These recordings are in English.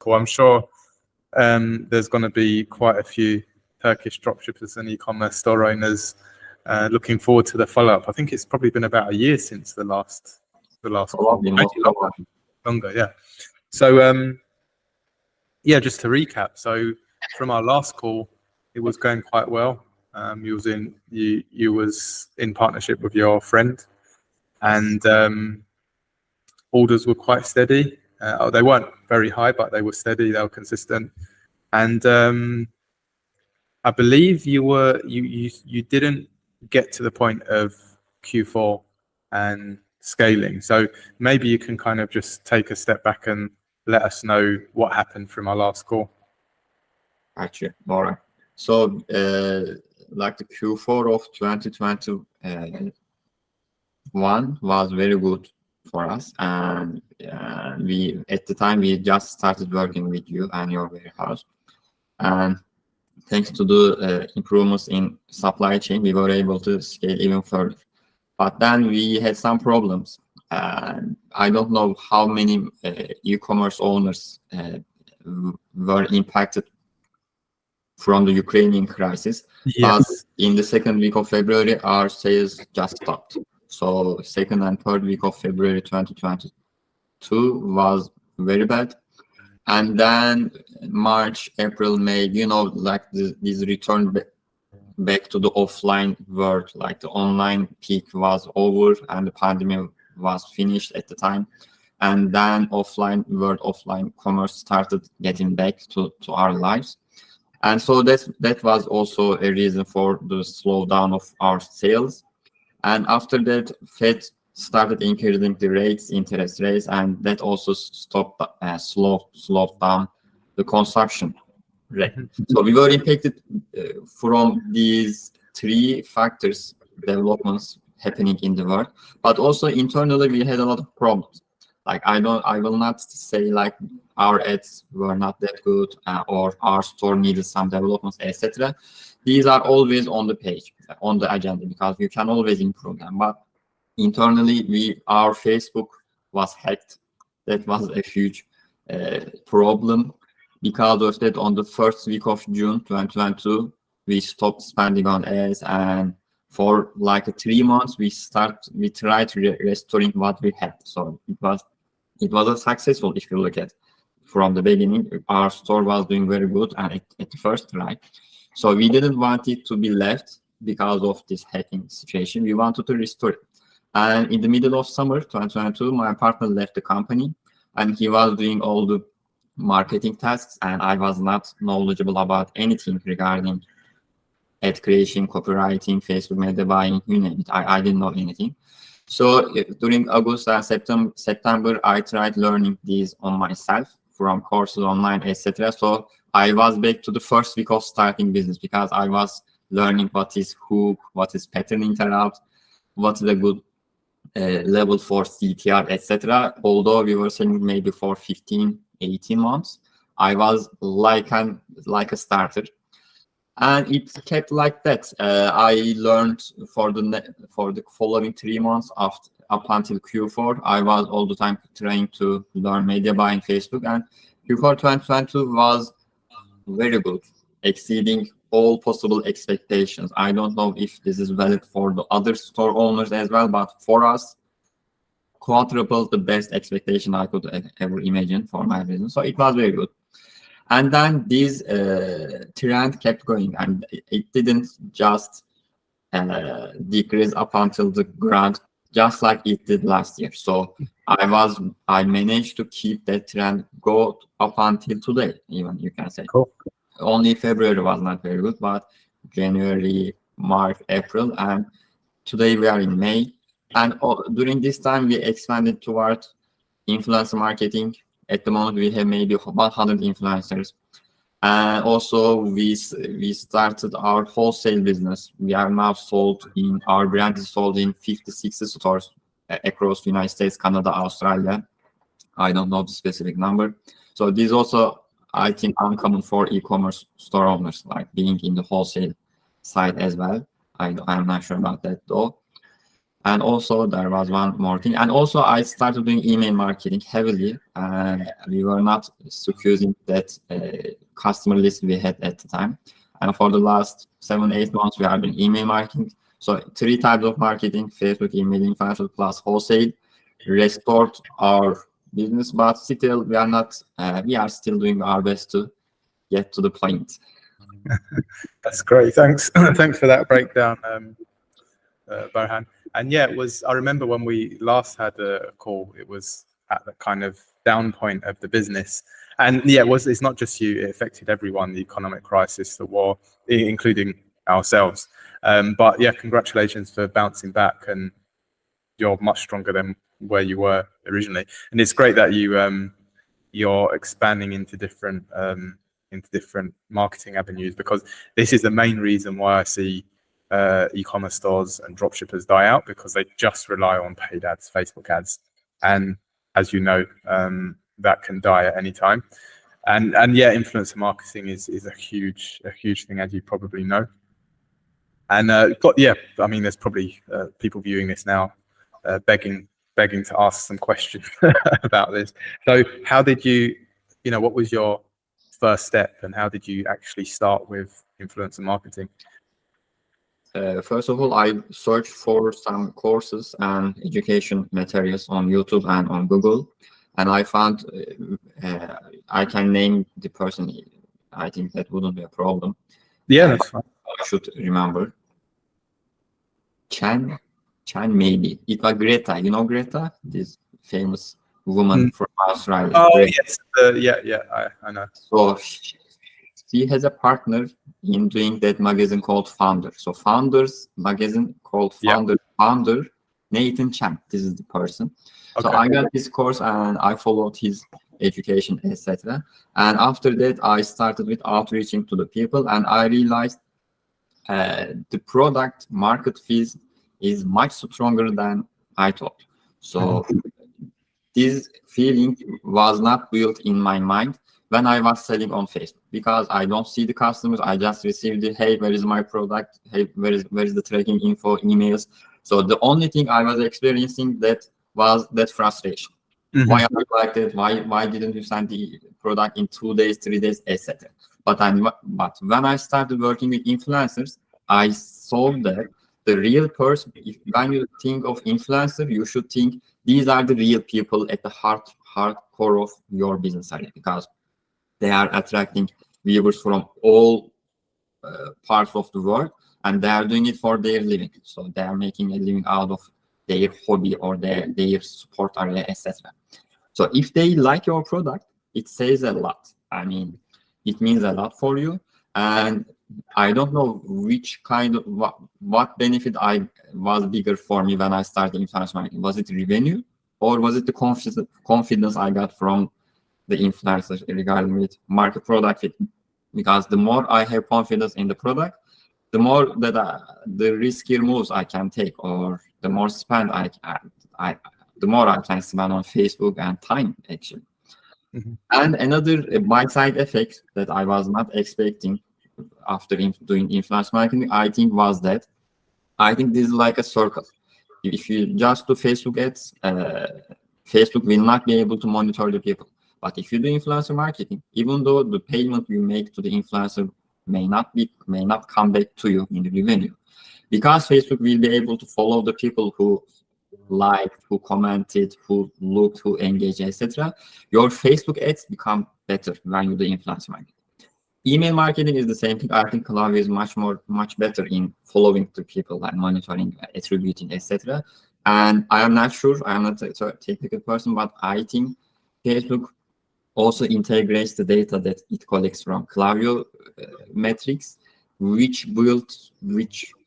call. I'm sure there's going to be quite a few Turkish dropshippers and e-commerce store owners looking forward to the follow-up. I think it's probably been about a year since the last call. Longer, yeah. So yeah, just to recap. So from our last call, it was going quite well. You was in partnership with your friend, and orders were quite steady. They weren't very high, but they were steady. They were consistent, and I believe you didn't get to the point of Q4 and scaling. So maybe you can kind of just take a step back and let us know what happened from our last call. Actually, all right. So like the Q4 of 2021 was very good for us, and we at the time we just started working with you and your warehouse, and thanks to the improvements in supply chain, we were able to scale even further. But then we had some problems. I don't know how many e-commerce owners were impacted from the Ukrainian crisis. Yes. But in the second week of February, our sales just stopped. So second and third week of February 2022 was very bad. And then March, April, May, like this return back to the offline world, like the online peak was over and the pandemic was finished at the time. And then offline commerce started getting back to our lives. And so that was also a reason for the slowdown of our sales. And after that, Fed started increasing the interest rates, and that also slowed down the consumption rate. So we were impacted from these three factors, developments happening in the world, but also internally we had a lot of problems. Like I will not say like our ads were not that good or our store needed some developments, etc. These are always on the page, on the agenda, because you can always improve them. But internally, our Facebook was hacked. That was a huge problem. Because of that, on the first week of June 2022, we stopped spending on ads, and for like 3 months, we tried restoring what we had. So it was a successful. If you look at from the beginning, our store was doing very good, and at the first try. So we didn't want it to be left because of this hacking situation. We wanted to restore it. And in the middle of summer 2022, my partner left the company, and he was doing all the marketing tasks, and I was not knowledgeable about anything regarding ad creation, copywriting, Facebook media buying, you name it. I didn't know anything. So during August and September, I tried learning these on myself from courses online, etc. So I was back to the first week of starting business, because I was learning what is hook, what is pattern interrupt, what is a good level for CTR, etc. Although we were selling maybe for 15, 18 months, I was like a starter, and it kept like that. I learned for the following 3 months up until Q4. I was all the time trying to learn media buying Facebook, and Q4 2022 was very good, exceeding all possible expectations. I don't know if this is valid for the other store owners as well, but for us, quadrupled the best expectation I could ever imagine for my business. So it was very good. And then this trend kept going, and it didn't just decrease up until the ground, just like it did last year. So I managed to keep that trend go up until today, even, you can say. Cool. Only February was not very good, but January, March, April, and today we are in May. And during this time, we expanded toward influencer marketing. At the moment, we have maybe 100 influencers. And also, we started our wholesale business. We are now our brand is sold in 56 stores across the United States, Canada, Australia. I don't know the specific number. So this also, I think, uncommon for e-commerce store owners, like being in the wholesale side as well. I'm not sure about that though. And also there was one more thing. And also I started doing email marketing heavily, and we were not using that customer list we had at the time. And for the last 7-8 months, we have been email marketing. So 3 types of marketing: Facebook, email, influencer, plus wholesale, restored our business, but still we are not. We are still doing our best to get to the point. That's great. Thanks. Thanks for that breakdown, Burhan. And yeah, I remember when we last had a call, it was at the kind of down point of the business. And yeah, it's not just you, it affected everyone, the economic crisis, the war, including ourselves. But yeah, congratulations for bouncing back, and you're much stronger than where you were originally. And it's great that you're expanding into different marketing avenues, because this is the main reason why I see e-commerce stores and dropshippers die out, because they just rely on paid ads, Facebook ads, and as you know, that can die at any time. And yeah, influencer marketing is a huge thing, as you probably know. And but yeah, I mean, there's probably people viewing this now begging to ask some questions about this. So how did you know, what was your first step, and how did you actually start with influencer marketing? First of all, I searched for some courses and education materials on YouTube and on Google, and I found I can name the person. I think that wouldn't be a problem. Yeah, that's fine. I should remember. Chan maybe. It was Greta. You know Greta, this famous woman from Australia. Oh Greta. Yes, I know. So she has a partner in doing that magazine called Founder. So Founders magazine called Founder. Yep. Founder Nathan Chan. This is the person. Okay. So I got this course and I followed his education, etc. And after that, I started with outreaching to the people, and I realized the product market fit is much stronger than I thought. So this feeling was not built in my mind when I was selling on Facebook, because I don't see the customers. I just received the, hey, where is my product? Hey, where is the tracking info, emails? So the only thing I was experiencing that was that frustration. Mm-hmm. Why are you like that? Why didn't you send the product in 2 days, 3 days, etc. But when I started working with influencers, I saw that the real person, when you think of influencer, you should think these are the real people at the hardcore of your business area, because they are attracting viewers from all parts of the world, and they are doing it for their living. So they are making a living out of their hobby or their support area, etc. So if they like your product, it says a lot. I mean, it means a lot for you. And I don't know which kind of what benefit was bigger for me when I started influencer marketing. Was it revenue, or was it the confidence I got from the influencers regarding with market product fit? Because the more I have confidence in the product, the more that the riskier moves I can take, or the more spend the more I can spend on Facebook and time, actually. Mm-hmm. And another by-side effect that I was not expecting after doing influence marketing, I think, was that I think this is like a circle. If you just do Facebook ads, Facebook will not be able to monitor the people. But if you do influencer marketing, even though the payment you make to the influencer may not come back to you in the revenue, because Facebook will be able to follow the people who liked, who commented, who looked, who engaged, etc. Your Facebook ads become better when you do influencer marketing. Email marketing is the same thing. I think Klaviyo is much better in following the people and monitoring, attributing, etc. And I am not sure, I am not a technical person, but I think Facebook also integrates the data that it collects from Klaviyo metrics, which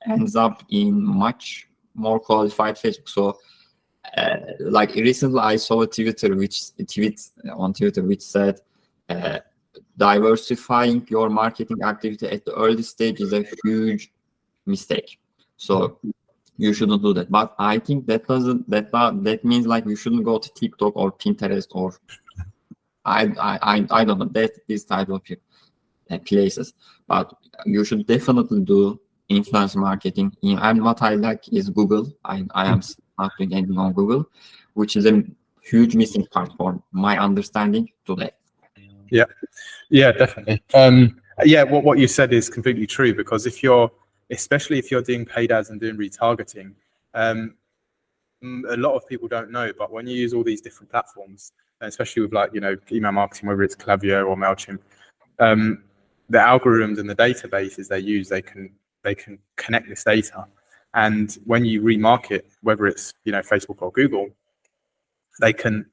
ends up in much more qualified Facebook. So like recently I saw a tweet on Twitter which said diversifying your marketing activity at the early stage is a huge mistake. So you shouldn't do that. But I think that means like you shouldn't go to TikTok or Pinterest or I don't know, that this type of places. But you should definitely do influencer marketing. And what I like is Google. I am not doing anything on Google, which is a huge missing part for my understanding today. Yeah, definitely. Yeah, what you said is completely true, because especially if you're doing paid ads and doing retargeting, a lot of people don't know, but when you use all these different platforms, especially with like, email marketing, whether it's Klaviyo or MailChimp, the algorithms and the databases they use, they can connect this data. And when you remarket, whether it's, Facebook or Google, they can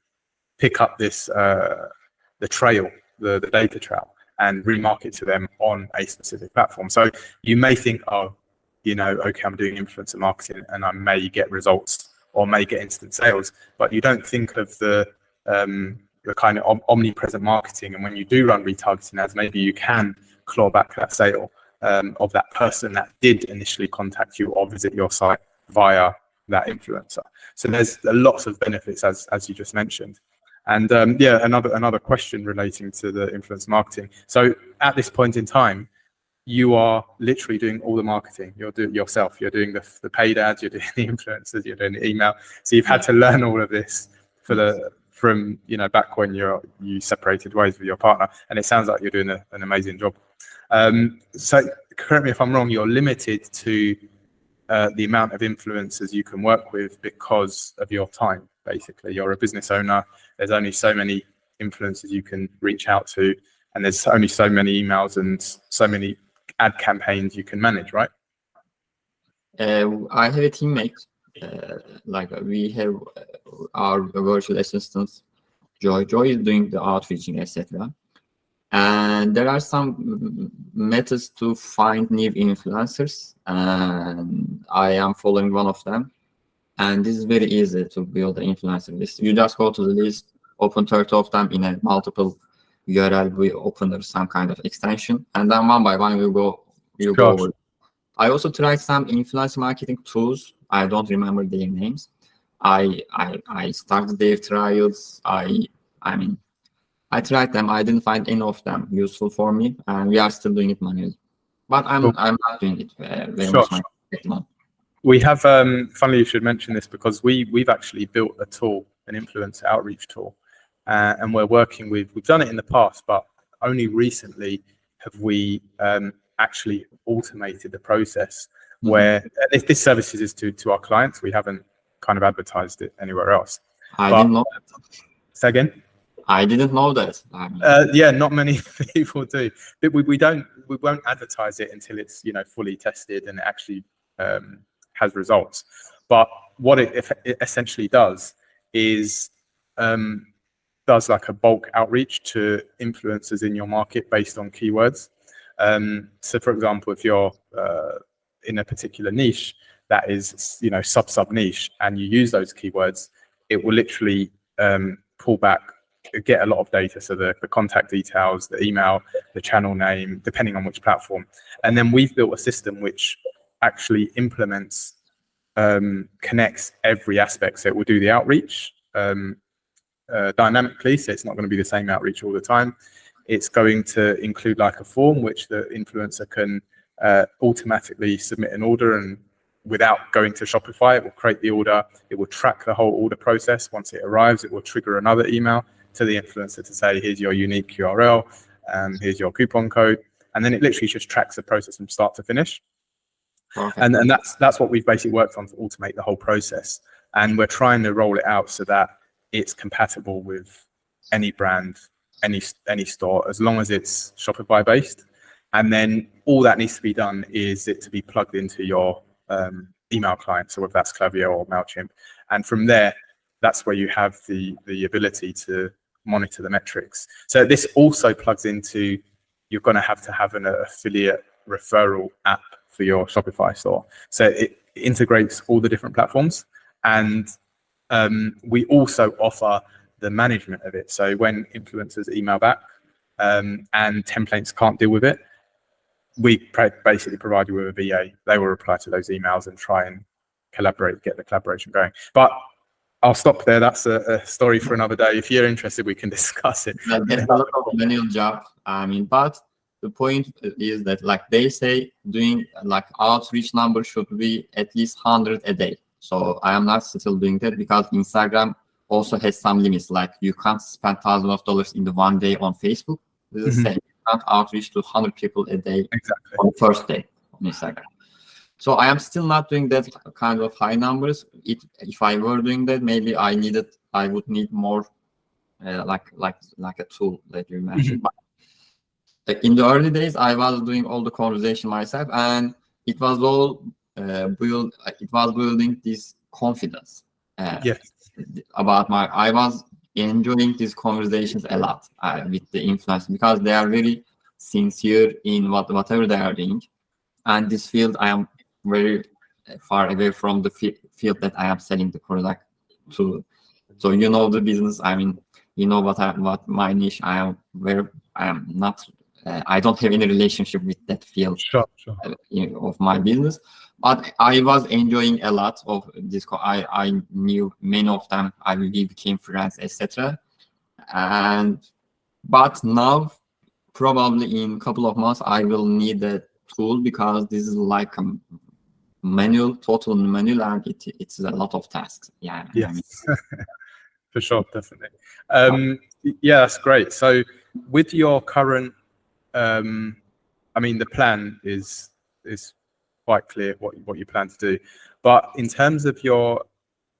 pick up this, the trail, the data trail, and remarket to them on a specific platform. So you may think, okay, I'm doing influencer marketing and I may get results or may get instant sales, but you don't think of the kind of omnipresent marketing. And when you do run retargeting ads, maybe you can claw back that sale of that person that did initially contact you or visit your site via that influencer. So there's lots of benefits, as you just mentioned. And another question relating to the influencer marketing. So at this point in time, you are literally doing all the marketing. You're doing yourself. You're doing the paid ads. You're doing the influencers. You're doing the email. So you've had to learn all of this from back when you separated ways with your partner. And it sounds like you're doing an amazing job. So correct me if I'm wrong. You're limited to the amount of influencers you can work with because of your time. Basically, you're a business owner. There's only so many influencers you can reach out to, and there's only so many emails and so many ad campaigns you can manage, right? I have a teammate. We have our virtual assistant, Joy. Joy is doing the outreaching, etc. And there are some methods to find new influencers, and I am following one of them. And this is very easy to build an influencer list. You just go to the list, open 30 of them in a multiple URL. We open some kind of extension, and then one by one we'll go over. I also tried some influencer marketing tools. I don't remember their names. I started their trials. I tried them. I didn't find any of them useful for me, and we are still doing it manually. But I'm not doing it very much at the moment. We have, funnily you should mention this, because we've actually built a tool, an influencer outreach tool, and we've done it in the past, but only recently have we actually automated the process where this service is to our clients. We haven't kind of advertised it anywhere else. I didn't know that. Say again? I didn't know that. Yeah, not many people do. But we won't advertise it until it's fully tested and it actually has results. But what it essentially does is does like a bulk outreach to influencers in your market based on keywords. So for example, if you're in a particular niche that is sub niche, and you use those keywords, it will literally pull back, get a lot of data, so the contact details, the email, the channel name, depending on which platform. And then we've built a system which actually implements, connects every aspect. So it will do the outreach dynamically, so it's not going to be the same outreach all the time. It's going to include like a form which the influencer can automatically submit an order, and without going to Shopify, it will create the order. It will track the whole order process. Once it arrives, it will trigger another email to the influencer to say, here's your unique URL, here's your coupon code. And then it literally just tracks the process from start to finish. Okay. And that's what we've basically worked on to automate the whole process. And we're trying to roll it out so that it's compatible with any brand, any store, as long as it's Shopify based. And then all that needs to be done is it to be plugged into your email client, so whether that's Klaviyo or MailChimp. And from there, that's where you have the ability to monitor the metrics. So this also plugs into, you're going to have an affiliate referral app for your Shopify store. So it integrates all the different platforms. And we also offer the management of it. So when influencers email back and templates can't deal with it, we basically provide you with a VA. They will reply to those emails and try and collaborate, get the collaboration going. But I'll stop there. That's a story for another day. If you're interested, we can discuss it. There's a lot of manual job. But the point is that like they say doing like outreach number should be at least 100 a day. So I am not still doing that because Instagram also has some limits. Like you can't spend thousands of dollars in the one day on Facebook. This is the same. You can't outreach to 100 people a day on the first day on Instagram. So I am still not doing that kind of high numbers. If I were doing that, maybe I would need more like a tool that you mentioned. But in the early days, I was doing all the conversation myself, and it was all building this confidence about I was enjoying these conversations a lot with the influencers because they are very sincere in whatever they are doing. And this field, I am very far away from the field that I am selling the product to. So you know the business. I mean, you know what my niche. I don't have any relationship with that field of my business. But I was enjoying a lot of this. I knew many of them. We became friends, etc. But now, probably in a couple of months, I will need a tool because this is like a total manual, and it's a lot of tasks. Yeah. Yes. I mean. For sure, definitely. Yeah, that's great. So with your current, I mean, the plan is quite clear what you plan to do. But in terms of your,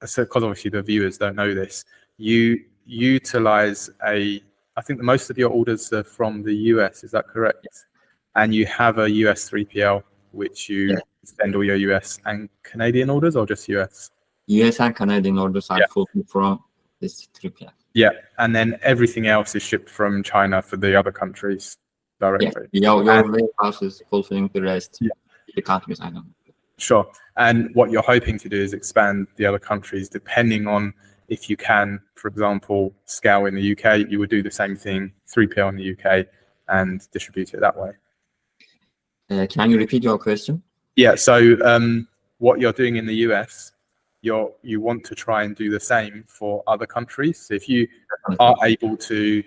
so because obviously the viewers don't know this, you utilize I think most of your orders are from the US, is that correct? Yes. And you have a US 3PL, which you send all your US and Canadian orders, or just US? US and Canadian orders are fulfilled from this 3PL. Yeah, and then everything else is shipped from China for the other countries directly. Yeah, your warehouse is fulfilling the rest. Yeah. The countries, I know. Sure. And what you're hoping to do is expand the other countries, depending on if you can, for example, scale in the UK, you would do the same thing, 3PL in the UK, and distribute it that way. Can you repeat your question? Yeah. So what you're doing in the US, you want to try and do the same for other countries. So if you are able to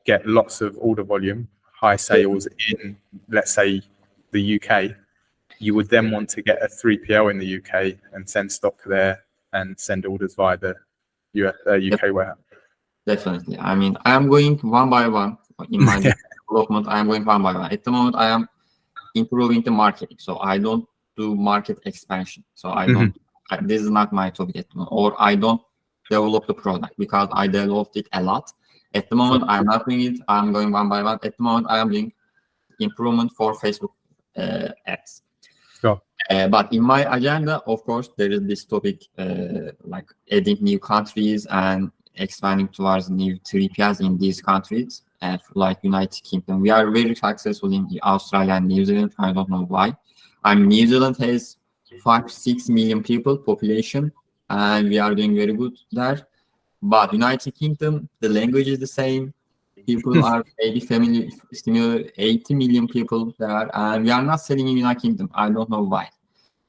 get lots of order volume, high sales in, let's say, the UK, you would then want to get a 3PL in the UK and send stock there and send orders via the UK warehouse. Definitely. I mean, I am going one by one in my development. I am going one by one. At the moment, I am improving the marketing. So I don't do market expansion. So I don't. This is not my topic at the moment. Or I don't develop the product because I developed it a lot. At the moment, I'm not doing it. I'm going one by one. At the moment, I am doing improvement for Facebook ads. Sure. But in my agenda, of course, there is this topic like adding new countries and expanding towards new 3PLs in these countries, like United Kingdom. We are very successful in Australia and New Zealand. I don't know why. New Zealand has 5-6 million people population, and we are doing very good there. But United Kingdom, the language is the same. People are maybe familiar, 80 million people there, and we are not selling in United Kingdom. I don't know why.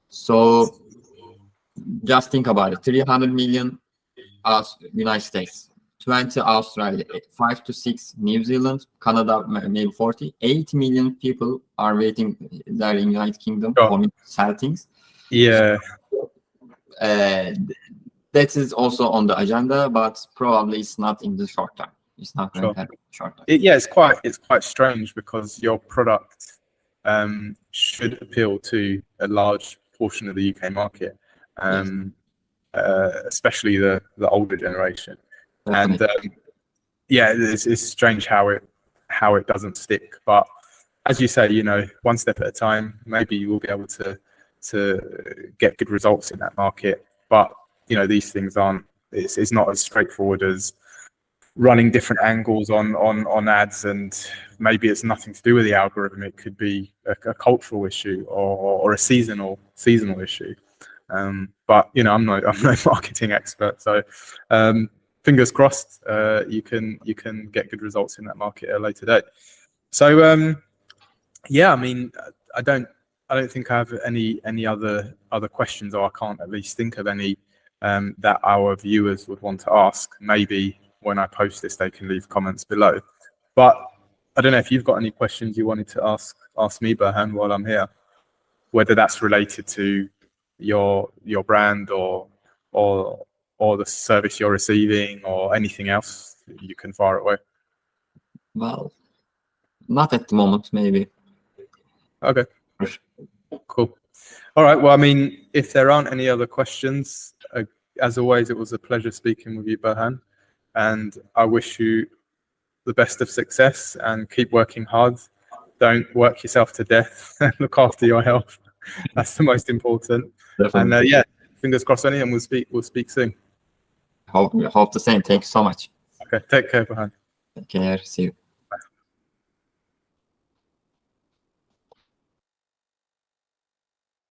So just think about it: 300 million United States, 20 Australia, 5 to 6 New Zealand, Canada maybe 40, 80 million people are waiting there in United Kingdom for me to sell things. Yeah. So, that is also on the agenda, but probably it's not in the short term. It's not going to happen short term. It's quite strange because your product should appeal to a large portion of the UK market, especially the older generation. Definitely. And it's strange how it doesn't stick. But as you say, one step at a time, maybe you will be able to get good results in that market. But these things it's not as straightforward as running different angles on ads, and maybe it's nothing to do with the algorithm. It could be a cultural issue or a seasonal issue. But I'm no marketing expert, so fingers crossed you can get good results in that market at a later date. So I mean, I don't think I have any other questions, or I can't at least think of any that our viewers would want to ask. Maybe when I post this, they can leave comments below. But I don't know if you've got any questions you wanted to ask me, Burhan, while I'm here, whether that's related to your brand or the service you're receiving or anything else. You can fire it away. Well, not at the moment, maybe. Okay, cool. All right, well, I mean, if there aren't any other questions, as always, it was a pleasure speaking with you, Burhan, and I wish you the best of success and keep working hard. Don't work yourself to death. Look after your health. That's the most important. Definitely. And yeah, fingers crossed, and we'll speak soon. Hope the same. Thank you so much. Okay, take care, Burhan. Take care. See you.